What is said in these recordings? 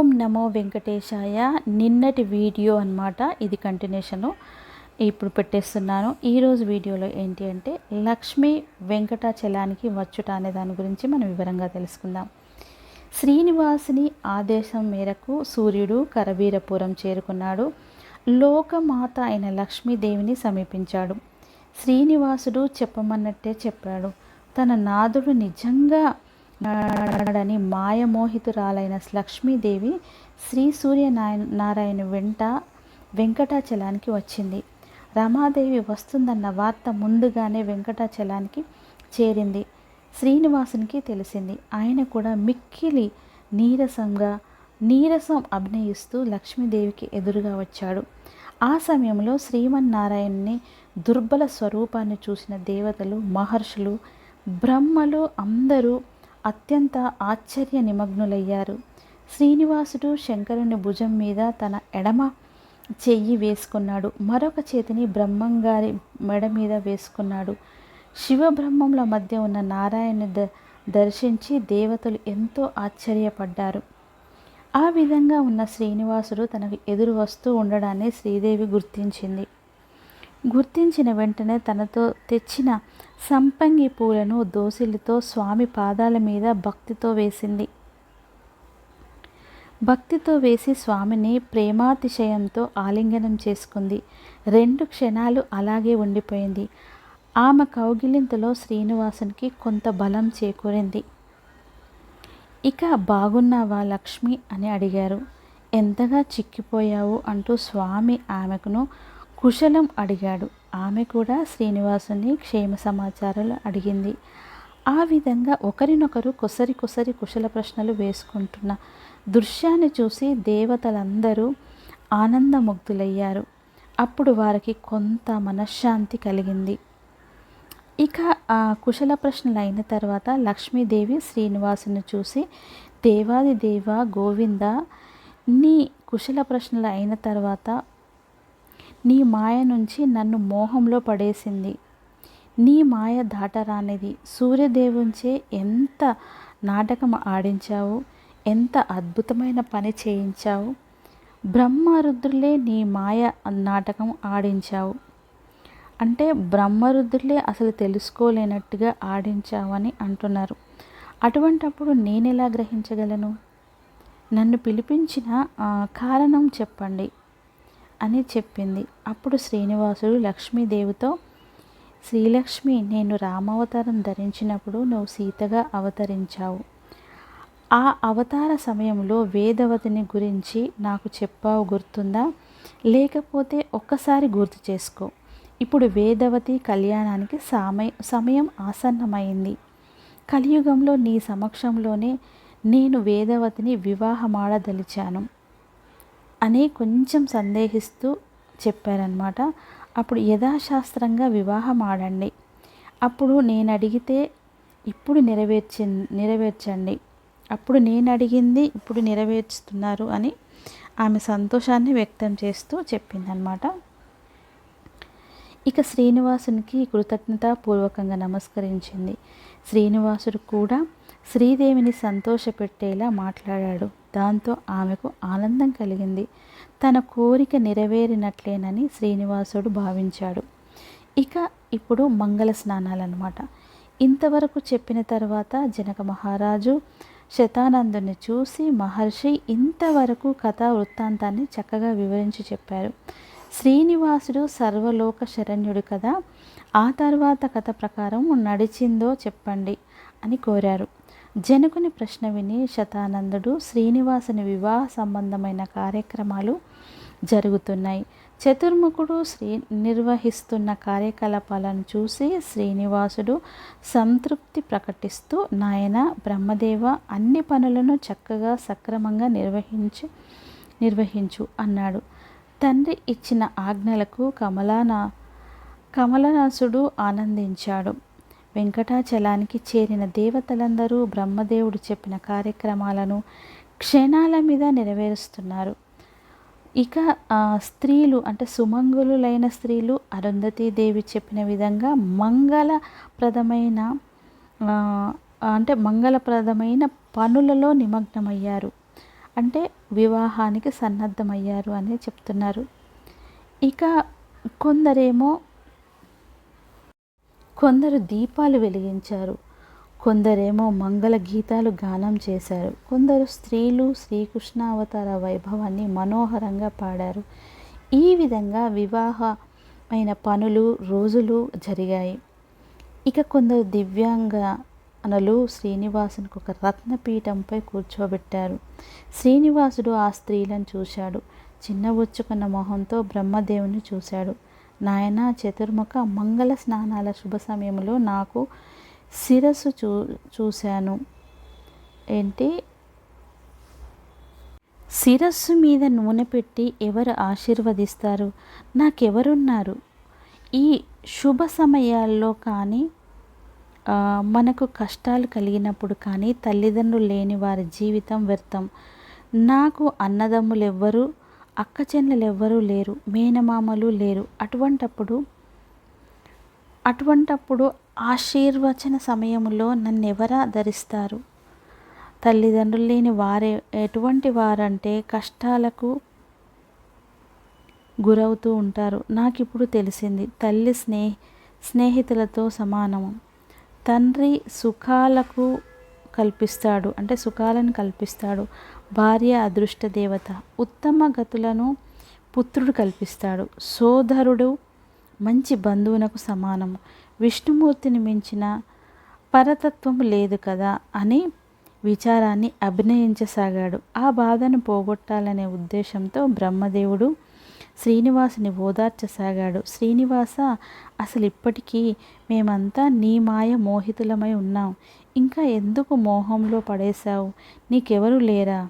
ఓం నమో వెంకటేశాయ. నిన్నటి వీడియో అన్నమాట, ఇది కంటిన్యూషను ఇప్పుడు పెట్టేస్తున్నాను. ఈరోజు వీడియోలో ఏంటి అంటే లక్ష్మి వెంకటాచలానికి వచ్చుట అనే దాని గురించి మనం వివరంగా తెలుసుకుందాం. శ్రీనివాసుని ఆదేశం మేరకు సూర్యుడు కరవీరపురం చేరుకున్నాడు. లోకమాత అయిన లక్ష్మీదేవిని సమీపించాడు. శ్రీనివాసుడు చెప్పమన్నట్టే చెప్పాడు. తన నాదుడు నిజంగా నాడని మాయమోహితురాలైన లక్ష్మీదేవి శ్రీ సూర్యనారాయణ వెంట వెంకటాచలానికి వచ్చింది. రమాదేవి వస్తుందన్న వార్త ముందుగానే వెంకటాచలానికి చేరింది. శ్రీనివాసునికి తెలిసింది. ఆయన కూడా మిక్కిలి నీరసం అభినయిస్తూ లక్ష్మీదేవికి ఎదురుగా వచ్చాడు. ఆ సమయంలో శ్రీమన్నారాయణుని దుర్బల స్వరూపాన్ని చూసిన దేవతలు, మహర్షులు, బ్రహ్మలు అందరూ అత్యంత ఆశ్చర్య నిమగ్నులయ్యారు. శ్రీనివాసుడు శంకరుని భుజం మీద తన ఎడమ చెయ్యి వేసుకున్నాడు. మరొక చేతిని బ్రహ్మంగారి మెడ మీద వేసుకున్నాడు. శివబ్రహ్మముల మధ్య ఉన్న నారాయణుని దర్శించి దేవతలు ఎంతో ఆశ్చర్యపడ్డారు. ఆ విధంగా ఉన్న శ్రీనివాసుడు తనకు ఎదురు వస్తూ ఉండడాన్ని శ్రీదేవి గుర్తించింది. గుర్తించిన వెంటనే తనతో తెచ్చిన సంపంగి పూలను దోసిలితో స్వామి పాదాల మీద భక్తితో వేసి స్వామిని ప్రేమాతిశయంతో ఆలింగనం చేసుకుంది. 2 క్షణాలు అలాగే ఉండిపోయింది. ఆమె కౌగిలింతలో శ్రీనివాసునికి కొంత బలం చేకూరింది. ఇక బాగున్నావా లక్ష్మి అని అడిగారు. ఎంతగా చిక్కిపోయావు అంటూ స్వామి ఆమెకును కుశలం అడిగాడు. ఆమె కూడా శ్రీనివాసుని క్షేమ సమాచారాలు అడిగింది. ఆ విధంగా ఒకరినొకరు కొసరి కుశల ప్రశ్నలు వేసుకుంటున్న దృశ్యాన్ని చూసి దేవతలందరూ ఆనందముగ్ధులయ్యారు. అప్పుడు వారికి కొంత మనశ్శాంతి కలిగింది. ఇక ఆ కుశల ప్రశ్నలు అయిన తర్వాత లక్ష్మీదేవి శ్రీనివాసుని చూసి, దేవాది దేవ గోవింద, నీ కుశల ప్రశ్నలు అయిన తర్వాత నీ మాయ నుంచి నన్ను మోహంలో పడేసింది. నీ మాయ దాటరానిది. సూర్యదేవుంచే ఎంత నాటకం ఆడించావు, ఎంత అద్భుతమైన పని చేయించావు. బ్రహ్మరుద్రులే నీ మాయ నాటకం ఆడించావు. అంటే బ్రహ్మరుద్రులే అసలు తెలుసుకోలేనట్టుగా ఆడించావని అంటున్నారు. అటువంటప్పుడు నేనెలా గ్రహించగలను? నన్ను పిలిపించిన కారణం చెప్పండి అని చెప్పింది. అప్పుడు శ్రీనివాసుడు లక్ష్మీదేవితో, శ్రీలక్ష్మి, నేను రామావతారం ధరించినప్పుడు నువ్వు సీతగా అవతరించావు. ఆ అవతార సమయంలో వేదవతిని గురించి నాకు చెప్పావు, గుర్తుందా? లేకపోతే ఒక్కసారి గుర్తు చేసుకో. ఇప్పుడు వేదవతి కళ్యాణానికి సమయం ఆసన్నమైంది. కలియుగంలో నీ సమక్షంలోనే నేను వేదవతిని వివాహమాడదలిచాను అని కొంచెం సందేహిస్తూ చెప్పారనమాట. అప్పుడు యథాశాస్త్రంగా వివాహం ఆడండి. అప్పుడు నేను అడిగితే ఇప్పుడు నెరవేర్చండి. అప్పుడు నేను అడిగింది ఇప్పుడు నెరవేర్చుతున్నారు అని ఆమె సంతోషాన్ని వ్యక్తం చేస్తూ చెప్పిందనమాట. ఇక శ్రీనివాసునికి కృతజ్ఞతాపూర్వకంగా నమస్కరించింది. శ్రీనివాసుడు కూడా శ్రీదేవిని సంతోషపెట్టేలా మాట్లాడాడు. దాంతో ఆమెకు ఆనందం కలిగింది. తన కోరిక నెరవేరినట్లేనని శ్రీనివాసుడు భావించాడు. ఇక ఇప్పుడు మంగళ స్నానాలన్నమాట. ఇంతవరకు చెప్పిన తర్వాత జనక మహారాజు శతానందుని చూసి, మహర్షి ఇంతవరకు కథా వృత్తాంతాన్ని చక్కగా వివరించి చెప్పారు. శ్రీనివాసుడు సర్వలోక శరణ్యుడు కదా, ఆ తర్వాత కథ ప్రకారం నడిచిందో చెప్పండి అని కోరారు. జనకుని ప్రశ్న విని శతానందుడు, శ్రీనివాసుని వివాహ సంబంధమైన కార్యక్రమాలు జరుగుతున్నాయి. చతుర్ముఖుడు నిర్వహిస్తున్న కార్యకలాపాలను చూసి శ్రీనివాసుడు సంతృప్తి ప్రకటిస్తూ, నాయన బ్రహ్మదేవ, అన్ని పనులను చక్కగా సక్రమంగా నిర్వహించు అన్నాడు. తండ్రి ఇచ్చిన ఆజ్ఞలకు కమలనాసుడు ఆనందించాడు. వెంకటాచలానికి చేరిన దేవతలందరూ బ్రహ్మదేవుడు చెప్పిన కార్యక్రమాలను క్షణాల మీద నెరవేరుస్తున్నారు. ఇక స్త్రీలు అంటే సుమంగళులైన స్త్రీలు అరుంధతీదేవి చెప్పిన విధంగా మంగళప్రదమైన పనులలో నిమగ్నమయ్యారు. అంటే వివాహానికి సన్నద్ధమయ్యారు అని చెప్తున్నారు. ఇక కొందరు దీపాలు వెలిగించారు, కొందరేమో మంగళ గీతాలు గానం చేశారు, కొందరు స్త్రీలు శ్రీకృష్ణ అవతార వైభవాన్ని మనోహరంగా పాడారు. ఈ విధంగా వివాహమైన పనులు రోజులు జరిగాయి. ఇక కొందరు దివ్యాంగనలు శ్రీనివాసునికి ఒక రత్నపీఠంపై కూర్చోబెట్టారు. శ్రీనివాసుడు ఆ స్త్రీలను చూశాడు. చిన్నబుచ్చుకున్న మొహంతో బ్రహ్మదేవుని చూశాడు. నాయనా చతుర్ముఖ, మంగళ స్నానాల శుభ సమయంలో నాకు శిరస్సు చూశాను. ఏంటి, శిరస్సు మీద నూనె పెట్టి ఎవరు ఆశీర్వదిస్తారు? నాకెవరున్నారు? ఈ శుభ సమయాల్లో కానీ మనకు కష్టాలు కలిగినప్పుడు కానీ తల్లిదండ్రులు లేని వారి జీవితం వ్యర్థం. నాకు అన్నదమ్ములు ఎవ్వరు, అక్క చెల్లెలు ఎవ్వరూ లేరు, మేనమామలు లేరు. అటువంటప్పుడు ఆశీర్వచన సమయంలో నన్ను ఎవరు ధరిస్తారు? తల్లిదండ్రులు లేని వారే ఎటువంటి వారంటే కష్టాలకు గురవుతూ ఉంటారు. నాకు ఇప్పుడు తెలిసింది, తల్లి స్నేహితులతో సమానము. తండ్రి సుఖాలను కల్పిస్తాడు. భార్య అదృష్ట దేవత, ఉత్తమ గతులను పుత్రుడు కల్పిస్తాడు. సోదరుడు మంచి బంధువునకు సమానము. విష్ణుమూర్తిని మించిన పరతత్వం లేదు కదా అని విచారాన్ని అభినయించసాగాడు. ఆ బాధను పోగొట్టాలనే ఉద్దేశంతో బ్రహ్మదేవుడు శ్రీనివాసుని ఓదార్చసాగాడు. శ్రీనివాస, అసలు ఇప్పటికీ మేమంతా నీ మాయ మోహితులమై ఉన్నాం. ఇంకా ఎందుకు మోహంలో పడేశావు? నీకెవరు లేరా?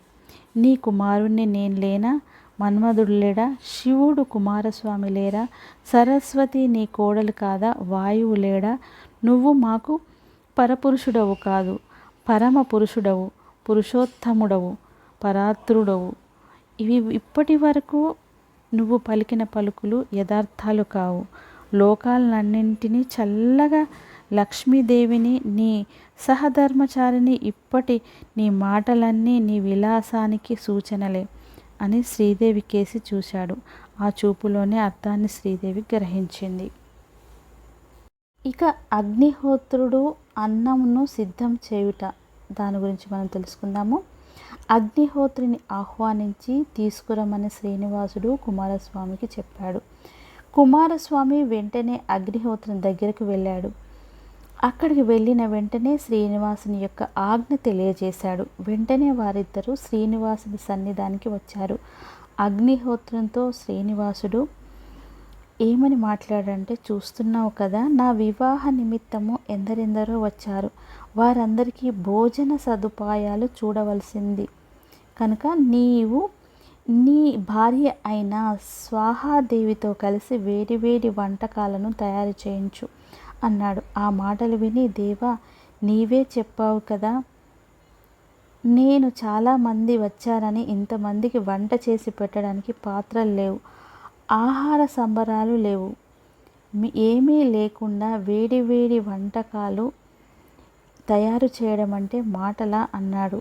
నీ కుమారుణ్ణి నేను లేనా? మన్మధుడు లేడా? శివుడు కుమారస్వామి లేరా? సరస్వతి నీ కోడలు కాదా? వాయువు లేడా? నువ్వు మాకు పరపురుషుడవు కాదు, పరమ పురుషుడవు, పురుషోత్తముడవు, పరాత్రుడవు. ఇప్పటి వరకు నువ్వు పలికిన పలుకులు యథార్థాలు కావు. లోకాలన్నింటినీ చల్లగా లక్ష్మీదేవిని, నీ సహధర్మచారిని, ఇప్పటి నీ మాటలన్నీ నీ విలాసానికి సూచనలే అని శ్రీదేవి కేసి చూశాడు. ఆ చూపులోనే అర్థాన్ని శ్రీదేవి గ్రహించింది. ఇక అగ్నిహోత్రుడు అన్నమును సిద్ధం చేయుట, దాని గురించి మనం తెలుసుకుందాము. అగ్నిహోత్రిని ఆహ్వానించి తీసుకురమ్మని శ్రీనివాసుడు కుమారస్వామికి చెప్పాడు. కుమారస్వామి వెంటనే అగ్నిహోత్రుని దగ్గరకు వెళ్ళాడు. అక్కడికి వెళ్ళిన వెంటనే శ్రీనివాసుని యొక్క ఆజ్ఞ తెలియజేశాడు. వెంటనే వారిద్దరూ శ్రీనివాసుని సన్నిధానికి వచ్చారు. అగ్నిహోత్రంతో శ్రీనివాసుడు ఏమని మాట్లాడంటే, చూస్తున్నావు కదా, నా వివాహ నిమిత్తము ఎందరెందరో వచ్చారు. వారందరికీ భోజన సదుపాయాలు చూడవలసింది కనుక నీవు నీ భార్య అయిన స్వాహాదేవితో కలిసి వేడి వంటకాలను తయారు చేయించు అన్నాడు. ఆ మాటలు విని, దేవా, నీవే చెప్పావు కదా, నేను చాలామంది వచ్చారని, ఇంతమందికి వంట చేసి పెట్టడానికి పాత్రలు లేవు, ఆహార సంబరాలు లేవు, ఏమీ లేకుండా వేడి వంటకాలు తయారు చేయడం అంటే మాటలా అన్నాడు.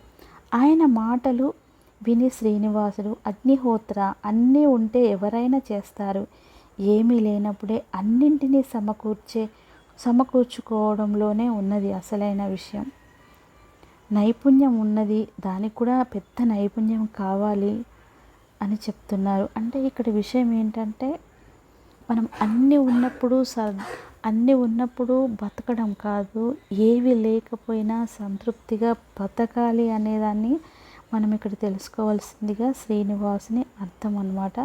ఆయన మాటలు విని శ్రీనివాసుడు, అగ్నిహోత్ర, అన్నీ ఉంటే ఎవరైనా చేస్తారు, ఏమీ లేనప్పుడే అన్నింటినీ సమకూర్చుకోవడంలోనే ఉన్నది అసలైన విషయం. నైపుణ్యం ఉన్నది, దానికి కూడా పెద్ద నైపుణ్యం కావాలి అని చెప్తున్నారు. అంటే ఇక్కడ విషయం ఏంటంటే, మనం అన్నీ ఉన్నప్పుడు బతకడం కాదు, ఏవి లేకపోయినా సంతృప్తిగా బతకాలి అనేదాన్ని మనం ఇక్కడ తెలుసుకోవాల్సిందిగా శ్రీనివాసుని అర్థం అన్నమాట.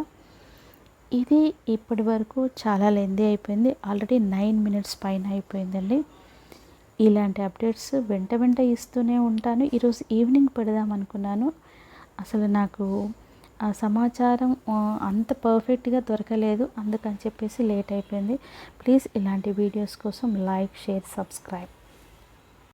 ఇది ఇప్పటి వరకు చాలా లెందీ అయిపోయింది. ఆల్రెడీ 9 minutes పైన అయిపోయిందండి. ఇలాంటి అప్డేట్స్ వెంట ఇస్తూనే ఉంటాను. ఈరోజు ఈవినింగ్ పెడదాం అనుకున్నాను. అసలు నాకు ఆ సమాచారం అంత పర్ఫెక్ట్గా దొరకలేదు, అందుకని చెప్పేసి లేట్ అయిపోయింది. ప్లీజ్ ఇలాంటి వీడియోస్ కోసం లైక్, షేర్, సబ్స్క్రైబ్.